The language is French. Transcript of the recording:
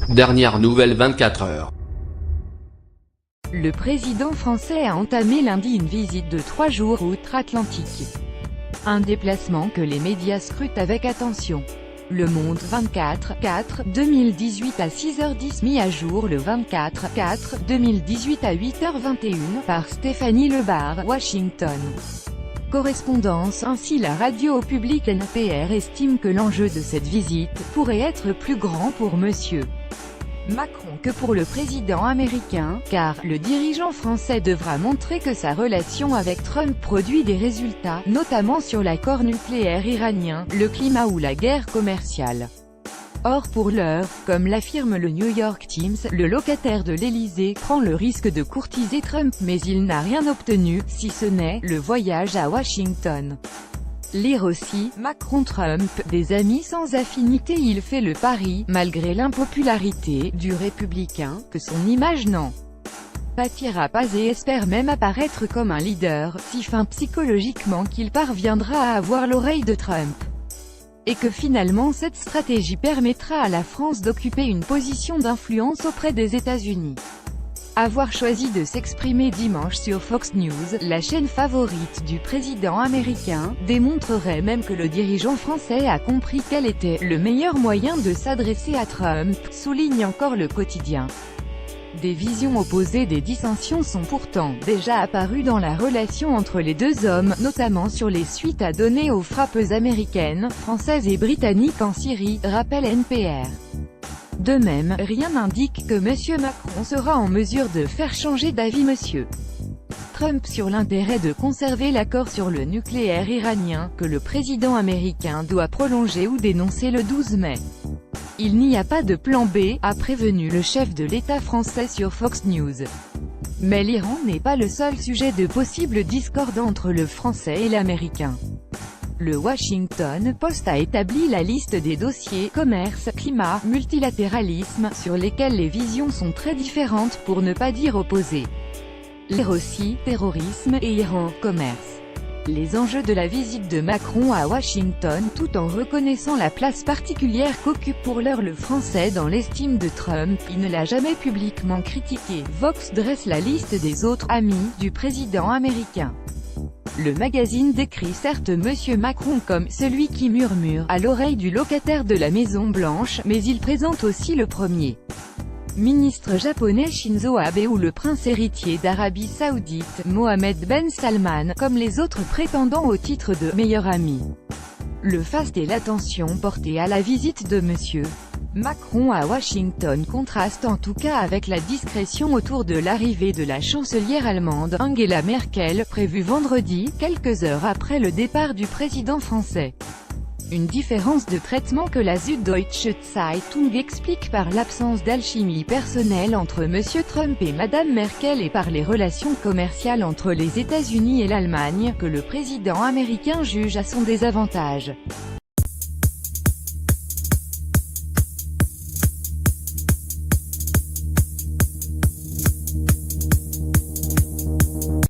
Dernière nouvelle 24 heures. Le président français a entamé lundi une visite de 3 jours outre-Atlantique. Un déplacement que les médias scrutent avec attention. Le Monde 24/4/2018 à 6h10, mis à jour le 24/4/2018 à 8h21 par Stéphanie Lebar, Washington. Correspondance. Ainsi, la radio publique NPR estime que l'enjeu de cette visite pourrait être plus grand pour M. Macron que pour le président américain, car le dirigeant français devra montrer que sa relation avec Trump produit des résultats, notamment sur l'accord nucléaire iranien, le climat ou la guerre commerciale. Or pour l'heure, comme l'affirme le New York Times, le locataire de l'Élysée prend le risque de courtiser Trump, mais il n'a rien obtenu, si ce n'est le voyage à Washington. Lire aussi, Macron-Trump, des amis sans affinité. Il fait le pari, malgré l'impopularité du républicain, que son image n'en pâtira pas et espère même apparaître comme un leader, si fin psychologiquement qu'il parviendra à avoir l'oreille de Trump. Et que finalement cette stratégie permettra à la France d'occuper une position d'influence auprès des États-Unis. Avoir choisi de s'exprimer dimanche sur Fox News, la chaîne favorite du président américain, démontrerait même que le dirigeant français a compris quel était le meilleur moyen de s'adresser à Trump, souligne encore le quotidien. Des visions opposées, des dissensions sont pourtant déjà apparues dans la relation entre les deux hommes, notamment sur les suites à donner aux frappes américaines, françaises et britanniques en Syrie, rappelle NPR. De même, rien n'indique que M. Macron sera en mesure de faire changer d'avis M. Trump sur l'intérêt de conserver l'accord sur le nucléaire iranien, que le président américain doit prolonger ou dénoncer le 12 mai. Il n'y a pas de plan B, a prévenu le chef de l'État français sur Fox News. Mais l'Iran n'est pas le seul sujet de possible discorde entre le français et l'américain. Le Washington Post a établi la liste des dossiers commerce, climat, multilatéralisme, sur lesquels les visions sont très différentes pour ne pas dire opposées. Lire aussi, terrorisme et Iran, commerce. Les enjeux de la visite de Macron à Washington, tout en reconnaissant la place particulière qu'occupe pour l'heure le français dans l'estime de Trump, il ne l'a jamais publiquement critiqué. Vox dresse la liste des autres « amis » du président américain. Le magazine décrit certes M. Macron comme « celui qui murmure à l'oreille du locataire de la Maison Blanche », mais il présente aussi le premier ministre japonais Shinzo Abe ou le prince héritier d'Arabie Saoudite, Mohammed Ben Salman, comme les autres prétendants au titre de « meilleur ami ». Le faste et l'attention portée à la visite de M. Macron à Washington contraste en tout cas avec la discrétion autour de l'arrivée de la chancelière allemande, Angela Merkel, prévue vendredi, quelques heures après le départ du président français. Une différence de traitement que la Süddeutsche Zeitung explique par l'absence d'alchimie personnelle entre M. Trump et Mme Merkel et par les relations commerciales entre les États-Unis et l'Allemagne, que le président américain juge à son désavantage.